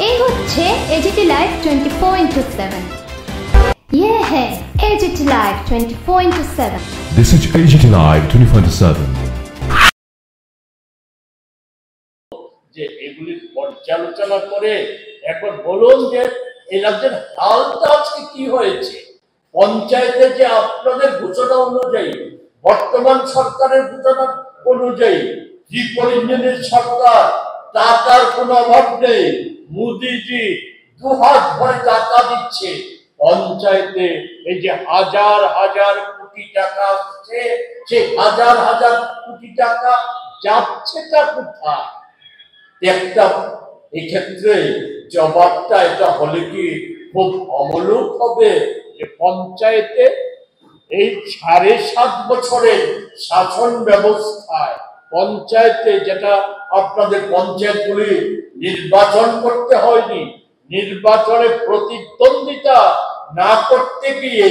এই হচ্ছে AGT live 24/7। ये है AGT live 24/7। This is AGT Live 24/7। যে এগুলি পর্যালোচনা করে একবার বলুন যে এই রাজ্যের হালটা আজকে কি হয়েছে। পঞ্চায়েতে যে আপনাদের ঘোষণা অনুযায়ী, বর্তমান সরকারের ঘোষণা অনুযায়ী ট্রিপল ইঞ্জিনের সরকার, টাকার কোনো অভাব নেই। মোদিজি দুহাত ভরে টাকা দিচ্ছে পঞ্চায়েতে। এই যে হাজার হাজার কোটি টাকা আসছে, সেই হাজার হাজার কোটি টাকা যাচ্ছেটা কোথায়? একটা এক্ষেত্রে জবাবটা এটা হলে কি খুব অমূলক হবে যে পঞ্চায়েতে এই 7.5 বছরের শাসন ব্যবস্থায় পঞ্চায়েতে, যেটা আপনাদের পঞ্চায়েতগুলি নির্বাচন করতে হয়নি, নির্বাচনে প্রতিদ্বন্দ্বিতা না করতে গিয়ে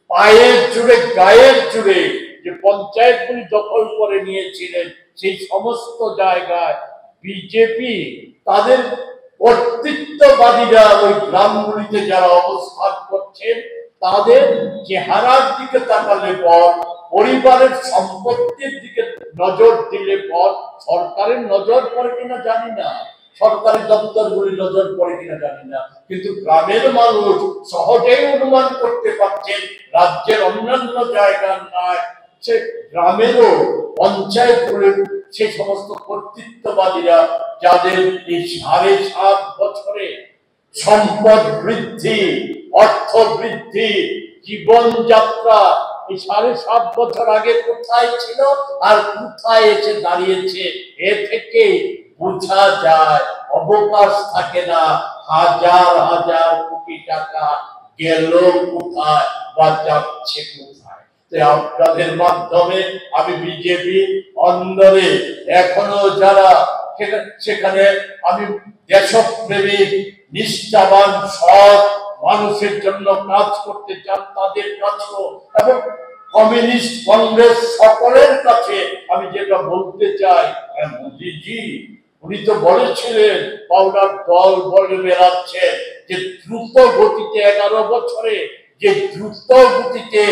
পায়ের জুড়ে গায়ের জুড়ে যে পঞ্চায়েতগুলি দখল করে নিয়েছিলেন, সেই সমস্ত জায়গায় বিজেপি তাদের কর্তৃত্ববাদীরা ওই গ্রামগুলিতে যারা অবস্থান করছেন তাদের চেহারার দিকে তাকালে পর, পরিবারের সম্পত্তির দিকে নজর দিলে পর, সরকারের নজর পড়ে কিনা জানি না, সরকারি দপ্তরগুলি নজর পড়ে কিনা জানি না, কিন্তু গ্রামের মানুষ সহজেই অনুমান করতে পারছেন রাজ্যের অন্যান্য জায়গার নয়, সে গ্রামেরও পঞ্চায়েতগুলির সে সমস্ত কর্তৃত্ববাদীরা যাদের এই 7.5 বছরে সম্পদ বৃদ্ধি, অর্থ বৃদ্ধি, জীবনযাত্রা এই 7.5 বছর আগে কোথায় ছিল আর কোথায় এসে দাঁড়িয়েছে, এ থেকে বোঝা যায় অবকাশ থাকে না হাজার হাজার কোটি টাকা গেল কোথায় বা যাচ্ছে কোথায়। আপনাদের মাধ্যমে আমি বিজেপি অন্দরে এখনো যারা সেখানে আমি দেশপ্রেমিক, নিষ্ঠাবান, সৎ মানুষের জন্য কাজ করতে চান তাদের কাছেও এবং কমিউনিস্ট, কংগ্রেস সকলের কাছে আমি যেটা বলতে চাই, মোদিজি উনি তো বলেছিলেন, পাউডার দল বলে বেড়াচ্ছে যে দ্রুত গতিতে 11 বছরে যে দ্রুত গতিতে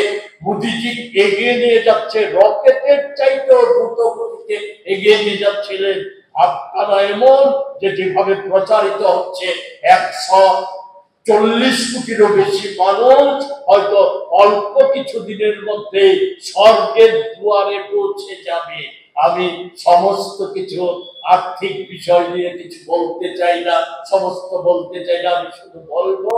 মোদিজি এগিয়ে নিয়ে যাচ্ছে, রকেটের চাইতেও দ্রুত গতিতে এগিয়ে নিয়ে যাচ্ছিলেন। আপনারা এমন যে যেভাবে প্রচারিত হচ্ছে 140 কোটিরও বেশি মানুষ হয়তো অল্প কিছু দিনের মধ্যে স্বর্গের দুয়ারে পৌঁছে যাবে। আমি সমস্ত কিছু আর্থিক বিষয় নিয়ে কিছু বলতে চাই না, সমস্ত বলতে চাই না, আমি শুধু বলবো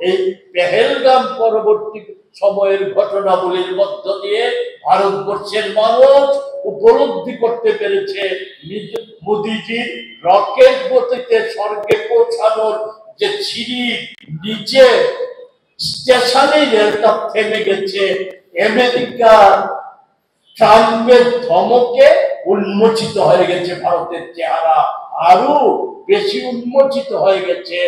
এই পেহেলগাম পরবর্তী সময়ের ঘটনাবলীর মধ্য দিয়ে ভারতবর্ষের মানুষ উপলব্ধি করতে পেরেছে মোদিজির রকেট গতিতে স্বর্গে পৌঁছানোর যে সিঁড়ি, নিচে স্টেশনে রেলটা থেমে গেছে। আমেরিকা ট্রাম্পের ধমকে উন্মোচিত হয়ে গেছে ভারতের চেহারা, আরো বেশি উন্মোচিত হয়ে গেছে।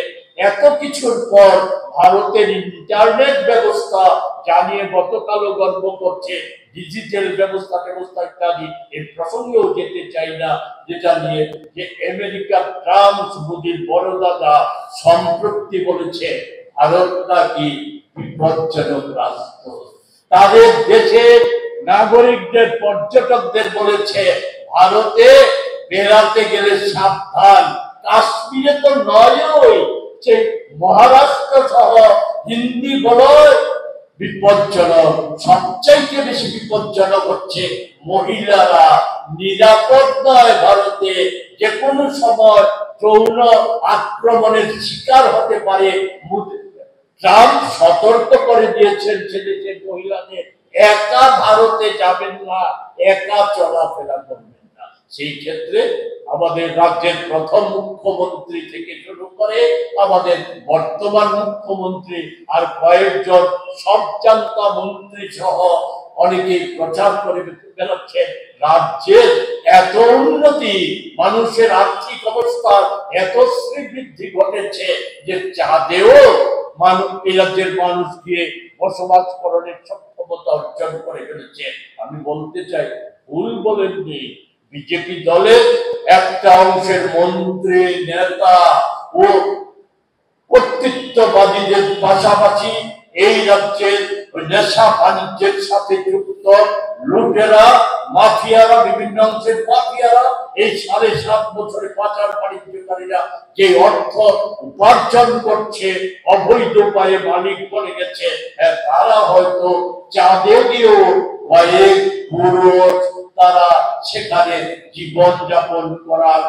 এত কিছুর পর ভারতের ইন্টারনেট ব্যবস্থা জানিয়ে গতকালও গর্ব করছে, ডিজিটাল ব্যবস্থা ইত্যাদি, এর প্রসঙ্গেও যেতে চাই না, যেটা নিয়ে যে আমেরিকা ট্রাম্প মোদির বড় দাদা সম্প্রতি বলেছে ভারত নাকি বিপজ্জনক রাষ্ট্র। তাদের দেশের নাগরিকদের, পর্যটকদের বলেছে ভারতে বেড়াতে গেলে সাবধান। কাশ্মীরে তো নয়ই, সে মহারাষ্ট্র সহ হিন্দি বলয় বিপজ্জনক। সবচাইতে বেশি বিপজ্জনক হচ্ছে মহিলারা নিরাপদ নয় ভারতে, যে কোনো সময় যৌন আক্রমণের শিকার হতে পারে। ট্রাম্প সতর্ক করে দিয়েছেন সে দেশের মহিলাদের একা ভারতে যাবেন না, একা চলাফেরা করবেন না। সেই ক্ষেত্রে আমাদের রাজ্যের প্রথম মুখ্যমন্ত্রী থেকে শুরু করে আমাদের বর্তমান মুখ্যমন্ত্রী আর কয়েকজন সবজান্তা মন্ত্রী সহ অনেকেই প্রচার করে বেড়াচ্ছেন রাজ্যের এত উন্নতি, মানুষের আর্থিক অবস্থার এত শ্রীবৃদ্ধি ঘটেছে যে চাঁদেও এই রাজ্যের মানুষ গিয়ে বসবাস করার সক্ষমতা অর্জন করে ফেলেছে। আমি বলতে চাই, ভুল বলেননি, বিজেপি দলের একটা অংশের মন্ত্রী, নেতা ও হিন্দুত্ববাদীদের পাশাপাশি এই রাজ্যের নেশা বাণিজ্যের সাথে যুক্ত লুটেরা, মাফিয়ারা, বিভিন্ন অংশের মাফিয়ারা, এই 7.5 বছরে পাচার বাণিজ্যকারীরা যে অর্থ উপার্জন করছে, অবৈধ উপায়ে মালিক বনে গেছে, তারা হয়তো চাঁদেও কয়েক পুরুষ তারা সেখানে জীবন যাপন করার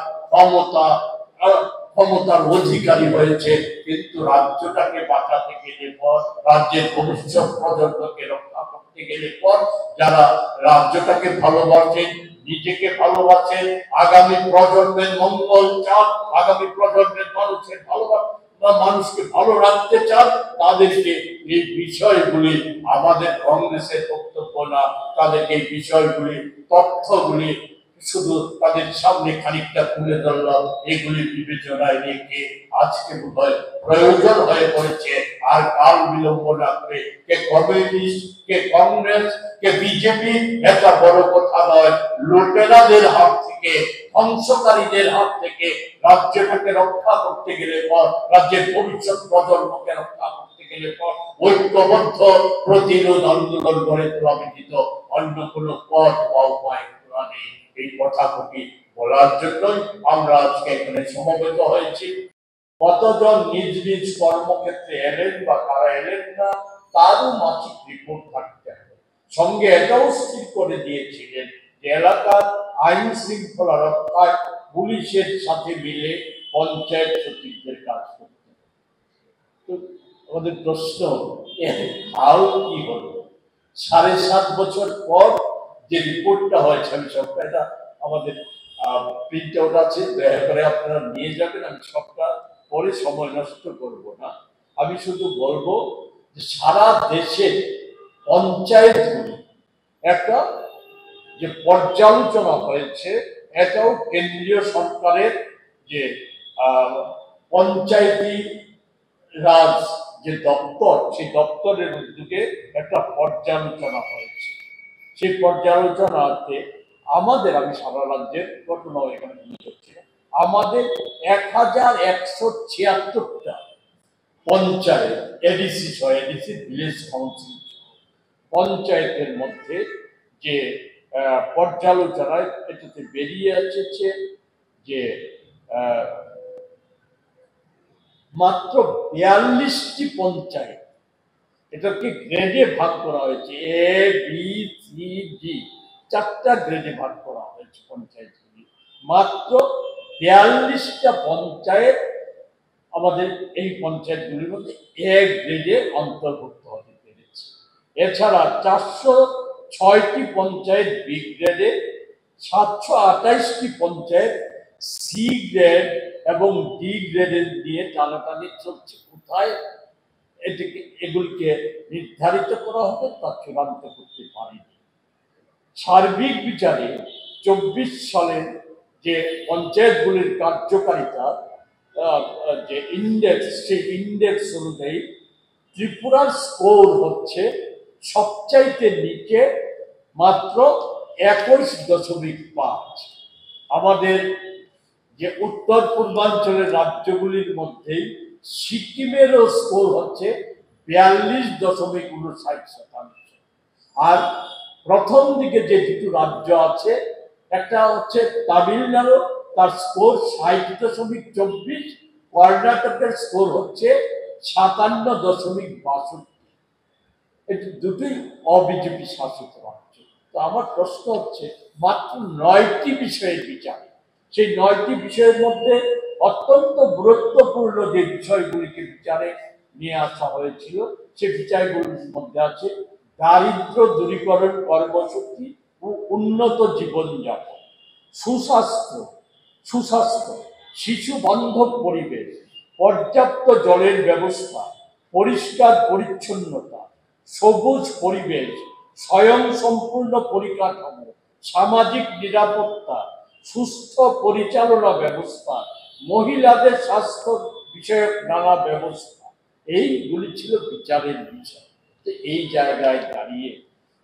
ক্ষমতার অধিকারী হয়েছে। কিন্তু রাজ্যটাকে বাঁচাতে গেলে পর, রাজ্যের ভবিষ্যৎ প্রজন্মকে রক্ষা করতে গেলে পর, যারা রাজ্যটাকে ভালোবাসেন, নিজেকে ভালোবাসেন, আগামী প্রজন্মের মঙ্গল চান, আগামী প্রজন্মের মানুষকে ভালো রাখতে চান, তাদেরকে এই বিষয়গুলি, আমাদের কংগ্রেসের বক্তব্য না, তাদেরকে এই বিষয়গুলি, তথ্যগুলি শুধু তাদের সামনে খানিকটা তুলে ধরলাম। এগুলি বিবেচনায় রেখে আজকে বোধহয় প্রয়োজন হয়ে পড়েছে আর কাল বিলম্ব না করে কে কমিউনিস্ট, কে কংগ্রেস, কে বিজেপি, এটা বড় কথা নয়, লুটেরাদের হাত থেকে, ধ্বংসকারীদের হাত থেকে রাজ্যটাকে রক্ষা করতে গেলে পর, রাজ্যের ভবিষ্যৎ প্রজন্মকে রক্ষা করতে গেলে পর ঐক্যবদ্ধ প্রতিরোধ আন্দোলন গড়ে তোলা ব্যতীত অন্য কোনো পথ বা উপায় নেই। এই কথাগুলি বলার জন্যই আমরা আজকে এখানে সমবেত হয়েছি। কতজন নিজ নিজ কর্মক্ষেত্রে এলেন বা কারা এলেন না, তারও মাসিক রিপোর্ট থাকতে হবে। সঙ্গে এটাও স্থির করে দিয়েছিলেন যে এলাকার আইন শৃঙ্খলা রক্ষায় পুলিশের সাথে মিলে পঞ্চায়েত সচিবদের কাজ করতে হবে। তো আমাদের প্রশ্ন, হাল কি হলো? 7.5 বছর পর যে রিপোর্টটা হয়েছে, আমি সবটা, এটা আমাদের প্রিন্ট আউট আছে, দয়া করে আপনারা নিয়ে যাবেন। আমি সবটা পরে সময় নষ্ট করব না, আমি শুধু বলবো যে সারা দেশে পঞ্চায়েতগুলি একটা যে পর্যালোচনা হয়েছে, এটাও কেন্দ্রীয় সরকারের যে পঞ্চায়েতি রাজ যে দপ্তর, সেই দপ্তরের উদ্যোগে একটা পর্যালোচনা হয়েছে। সেই পর্যালোচনাতে আমাদের, আমি সারা রাজ্যের ঘটনা এখানে করছি, আমাদের 1176টা পঞ্চায়েত, এডিসি সহ, এডিসি ভিলেজ কাউন্সিল পঞ্চায়েতের মধ্যে যে পর্যালোচনায় এটাতে বেরিয়ে এসেছে যে মাত্র 42টি পঞ্চায়েত, এটাকে গ্রেডে ভাগ করা হয়েছে, এ বি সি ডি, 4টা গ্রেডে ভাগ করা হয়েছে পঞ্চায়েতগুলি। মাত্র 42টা পঞ্চায়েত আমাদের এই পঞ্চায়েতগুলির মধ্যে এ গ্রেডে অন্তর্ভুক্ত হতে পেরেছে। এছাড়া 406টি পঞ্চায়েত বি গ্রেডে, 728টি পঞ্চায়েত সি গ্রেড এবং ডি গ্রেডের দিয়ে টানাটানি চলছে। কোথায় এগুলিকে নির্ধারিত করা হবে তা চূড়ান্ত করতে পারেনি। সার্বিক বিচারে 24 সালের যে পঞ্চায়েতগুলির কার্যকারিতা যে ইন্ডেক্স, সেই ইন্ডেক্স অনুযায়ী ত্রিপুরার স্কোর হচ্ছে সবচাইতে নিচে, মাত্র 21.5। আমাদের যে উত্তর পূর্বাঞ্চলের রাজ্যগুলির মধ্যেই সিকিমেরও স্কোর হচ্ছে 42.59%। আর প্রথম দিকে যে দুটো রাজ্য আছে, একটা হচ্ছে তামিলনাড়ু, তার স্কোর 60.24, কর্ণাটকের স্কোর হচ্ছে 57.62। এটি দুটোই অবিজেপি শাসিত রাজ্য। তো আমার প্রশ্ন হচ্ছে, মাত্র 9টি বিষয়ের বিচার, সেই 9টি বিষয়ের মধ্যে অত্যন্ত গুরুত্বপূর্ণ যে বিষয়গুলিকে বিচারে নিয়ে আসা হয়েছিল, সে বিষয়গুলির মধ্যে আছে দারিদ্র দূরীকরণ কর্মসূচি ও উন্নত জীবনযাপন, সুস্বাস্থ্য, শিশু বান্ধব পরিবেশ, পর্যাপ্ত জলের ব্যবস্থা, পরিষ্কার পরিচ্ছন্নতা, সবুজ পরিবেশ, স্বয়ংসম্পূর্ণ পরিকাঠামো, সামাজিক নিরাপত্তা, সুস্থ পরিচালনা ব্যবস্থা, মহিলাদের স্বাস্থ্য বিষয়ক নানা ব্যবস্থা, এইগুলি ছিল বিচারের বিষয়। এই জায়গায় দাঁড়িয়ে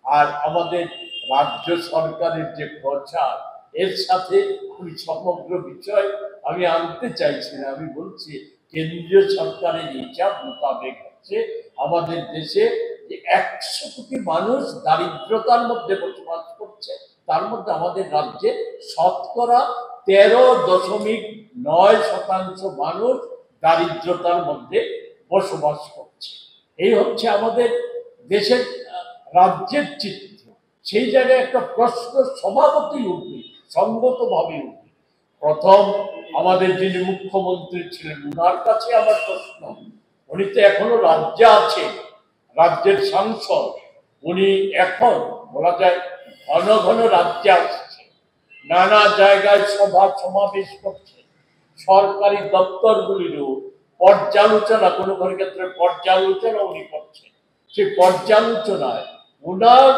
আর আমাদের রাজ্য সরকারের যে প্রচার, এর সাথে আমি সমগ্র বিষয় আমি আনতে চাইছি না। আমি বলছি কেন্দ্রীয় সরকারের হিসাব মোতাবেক হচ্ছে আমাদের দেশে যে 100 কোটি মানুষ দারিদ্রতার মধ্যে বসবাস করছে, তার মধ্যে আমাদের রাজ্যে শতকরা 13.9% মানুষ দারিদ্রতার মধ্যে বসবাস করছে। এই হচ্ছে আমাদের দেশের রাজ্যের চিত্র। সেই জায়গায় একটা প্রশ্ন স্বভাবতই উঠবে, সঙ্গতভাবে উঠবে। প্রথম আমাদের যিনি মুখ্যমন্ত্রী ছিলেন, ওনার কাছে আমার প্রশ্ন, উনি তো এখনো রাজ্যে আছে, রাজ্যের সাংসদ, উনি এখন বলা যায় ঘন ঘন রাজ্যে আসছে, নানা জায়গায় সভা সমাবেশ করছে, সরকারি দপ্তরগুলিরও পর্যালোচনা, কোনো কোনো ক্ষেত্রে পর্যালোচনা উনি করছেন। সেই পর্যালোচনায় ওনার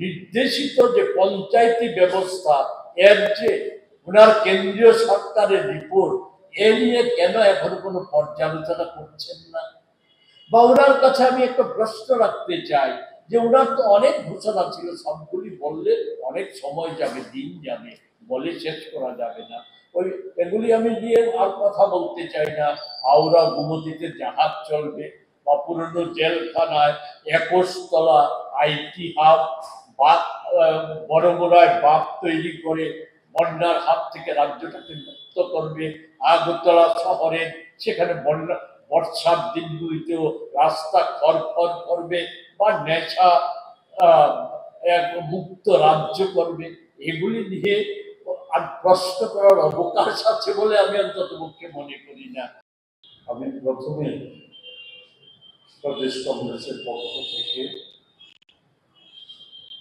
নির্দেশিত যে পঞ্চায়েতি ব্যবস্থা, এর যে ওনার কেন্দ্রীয় সরকারের রিপোর্ট, এ নিয়ে কেন এখনো কোনো পর্যালোচনা করছেন না? বা ওনার কাছে আমি একটা প্রশ্ন রাখতে চাই যে ওনার তো অনেক ঘোষণা ছিল, সবগুলি বললে অনেক সময় যাবে, দিন যাবে, বলে শেষ করা যাবে না। এগুলি আমি দিয়ে আর কথা বলতে চাই না। হাওড়া গোমতীতে জাহাজ চলবে, বা পুরনো জেলখানায় 21 তলা আইটি হাব, বড়গোড়ায় বাঁধ তৈরি করে বন্যার হাত থেকে রাজ্যটাকে মুক্ত করবে। আগরতলা শহরে সেখানে বর্ষার দিনগুলিতেও রাস্তা খড়খড় করবে, বা নেশা মুক্ত রাজ্য করবে। এগুলি নিয়ে আর প্রশ্ন করার অবকাশ আছে বলে আমি অন্তত পক্ষে মনে করি না। আমি প্রথমে প্রদেশ কংগ্রেসের পক্ষ থেকে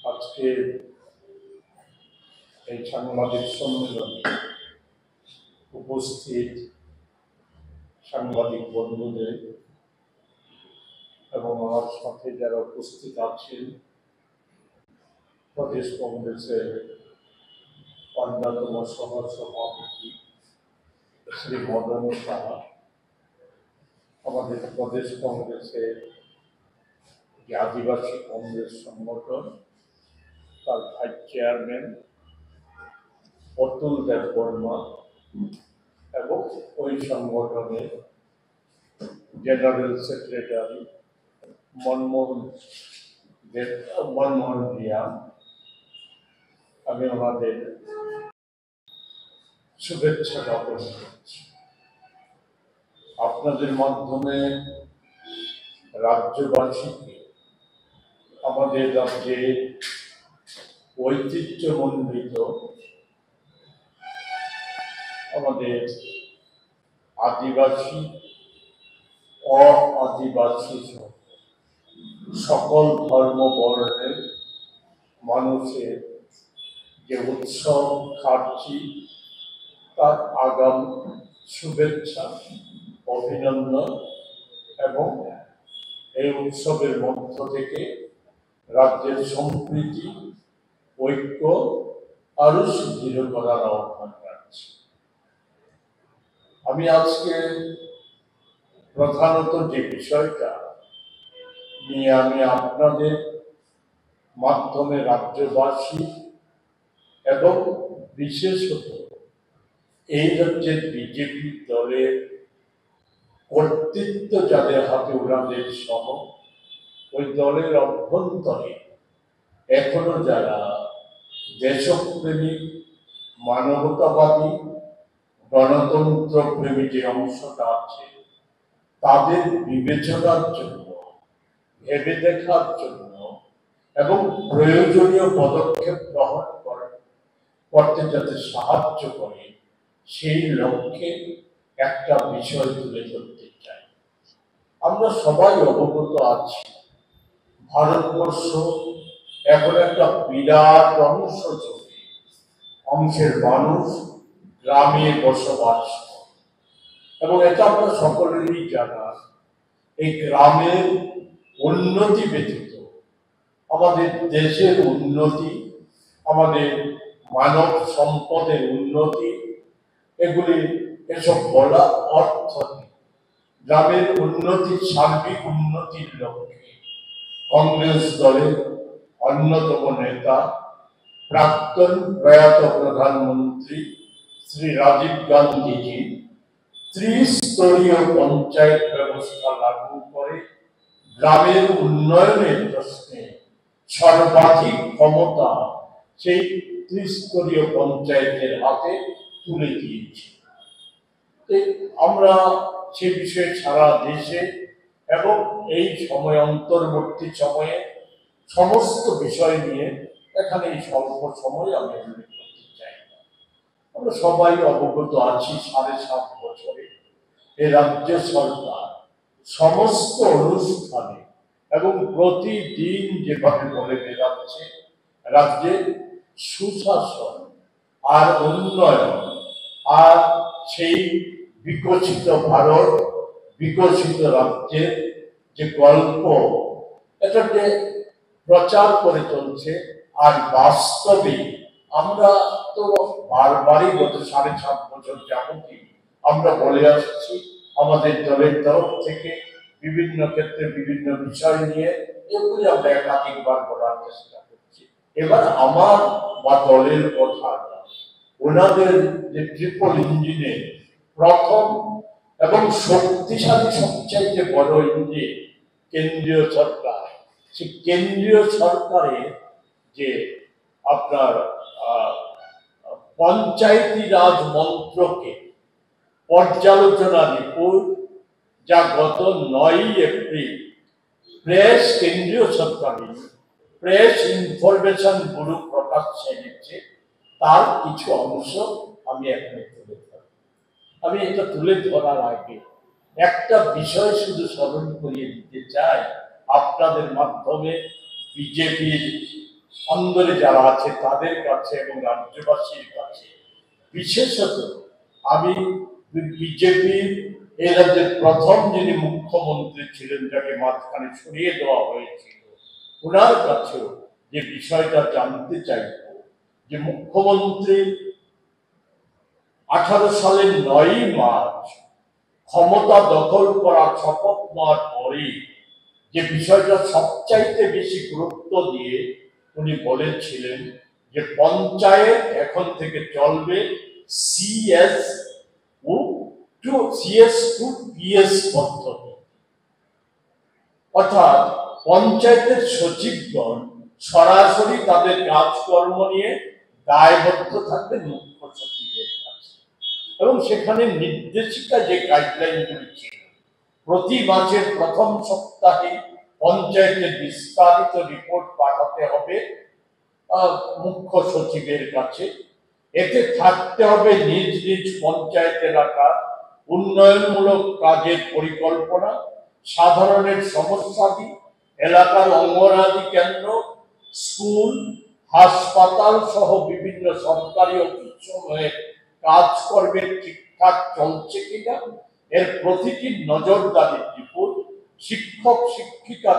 আজকে এই সাংবাদিক সম্মেলনে উপস্থিত সাংবাদিক বন্ধুদের এবং আমার সাথে যারা উপস্থিত আছেন, প্রদেশ কংগ্রেসের অন্যতম সভাপতি শ্রী মদন সাহা, আমাদের প্রদেশ কংগ্রেসের যে আদিবাসী কংগ্রেস সংগঠন, তার ভাইস চেয়ারম্যান অতুল দেব বর্মা, এবং ওই সংগঠনের জেনারেল সেক্রেটারি মনমোহন রিয়াং, আমি ওনাদের শুভেচ্ছা জ্ঞাপন করছি। আপনাদের মাধ্যমে রাজ্যবাসীকে আমাদের রাজ্যে ঐতিহ্যমণ্ডিত আমাদের আদিবাসী, আদিবাসী সকল ধর্ম বর্ণের মানুষের যে উৎসব খাচ্ছি, তার আগাম শুভেচ্ছা, অভিনন্দন, এবং এই উৎসবের মধ্য থেকে রাজ্যের সম্প্রীতি, ঐক্য আরো সুদৃঢ় করার আহ্বান রাখছি। আমি আজকে প্রধানত যে বিষয়টা নিয়ে আমি আপনাদের মাধ্যমে রাজ্যবাসী এবং বিশেষত এই রাজ্যের বিজেপি দলের কর্তৃত্ব যাদের হাতে, ওনাদের সহ ওই দলের অভ্যন্তরে এখনো যারা দেশপ্রেমিক, মানবতাবাদী, গণতন্ত্র প্রেমী যে অংশটা আছে, তাদের বিবেচনার জন্য, ভেবে দেখার জন্য এবং প্রয়োজনীয় পদক্ষেপ গ্রহণ করতে যাতে সাহায্য করে, সেই লক্ষ্যে একটা বিষয় তুলে ধরতে চাই। আমরা সবাই অবগত আছি, ভারতবর্ষ এখন একটা বিরাট অংশের মানুষ গ্রামে বসবাস করে, এবং এটা আমরা সকলেরই জানা। এই গ্রামের উন্নতি ব্যতীত আমাদের দেশের উন্নতি, আমাদের মানব সম্পদের উন্নতি, এসব বলা অর্থ নেই। গ্রামের উন্নতি, সার্বিক উন্নতির লক্ষ্যে কংগ্রেস দলের অন্যতম নেতা, প্রাক্তন প্রয়াত প্রধানমন্ত্রী শ্রী রাজীব গান্ধীজি ত্রিস্তরীয় পঞ্চায়েত ব্যবস্থা লাগু করে গ্রামের উন্নয়নের প্রশ্নে সর্বাধিক ক্ষমতা সেই ত্রিস্তরীয় পঞ্চায়েতের হাতে তুলে দিয়েছে। আমরা সে বিষয়ে সারা দেশে এবং এই সময় অন্তর্বর্তী সময়ে সমস্ত বিষয় নিয়ে এখানে এই স্বল্প সময় আমি উল্লেখ করতে চাই। আমরা সবাই অবগত আছি 7.5 বছরে এই রাজ্য সরকার সমস্ত অনুষ্ঠানে এবং প্রতিদিন যেভাবে বলে বেড়াচ্ছে রাজ্যে সুশাসন আর উন্নয়ন আর সেই বিকশিত ভারত বিকশিত রাজ্যের যে গল্প এটা যে প্রচার করে চলছে। আর বাস্তবে আমরা তো বারবারই গত 7.5 বছর যাবতীয় আমরা বলে আসছি আমাদের দলের তরফ থেকে বিভিন্ন ক্ষেত্রে বিভিন্ন বিষয় নিয়ে এগুলি আমরা একাধিকবার বলার চেষ্টা করছি। এবার আমার বা দলের কথা ওনাদের যে ট্রিপল ইঞ্জিনের প্রথম এবং শক্তিশালী সবচাইতে বড় ইঞ্জিন কেন্দ্রীয় সরকার, সেই কেন্দ্রীয় সরকারের যে আপনার পঞ্চায়েতি রাজ মন্ত্রকে পর্যালোচনা রিপোর্ট যা গত 9 এপ্রিল প্রেস কেন্দ্রীয় সরকারের প্রেস ইনফরমেশন ব্যুরো প্রকাশ্যে এনেছে তার কিছু অংশ আমি এখানে তুলে ধরব। আমি এটা তুলে ধরার আগে একটা বিষয় শুধু স্মরণ করিয়ে দিতে চাই আপনাদের মাধ্যমে বিজেপির অন্দরে যারা আছে তাদের কাছে এবং রাজ্যবাসীর কাছে। বিশেষত আমি বিজেপির এই রাজ্যের প্রথম যিনি মুখ্যমন্ত্রী ছিলেন যাকে মাঝখানে সরিয়ে দেওয়া হয়েছিল ওনার কাছেও যে বিষয়টা জানতে চাইব যে মুখ্যমন্ত্রী 18 সালের 9 মার্চ ক্ষমতা দখল করার শপথ নেওয়ার পরে যে বিষয়টা সবচাইতে বেশি গুরুত্ব দিয়ে উনি বলেছিলেন যে পঞ্চায়েত এখন থেকে চলবে CS টু PS পদ্ধতি, অর্থাৎ পঞ্চায়েতের সচিবগণ সরাসরি তাদের কাজকর্ম নিয়ে দায়বদ্ধ থাকবেন মুখ্য সচিবের কাছে এবং সেখানে নির্দেশিকা যে গাইডলাইনগুলি ছিল প্রতি মাসের প্রথম সপ্তাহে পঞ্চায়েতের বিস্তারিত রিপোর্ট পাঠাতে হবে মুখ্য সচিবের কাছে। এতে থাকতে হবে নিজ নিজ পঞ্চায়েত এলাকার উন্নয়নমূলক কাজের পরিকল্পনা, সাধারণের সমস্যাদি, এলাকার অঙ্গনাদি কেন্দ্র, স্কুল, হাসপাতাল সহ বিভিন্ন সরকারি অফিস সমূহের কাজকর্মের ঠিকঠাক চলছে কিনা এর প্রতিটি নজরদারির রিপোর্ট, শিক্ষক শিক্ষিকা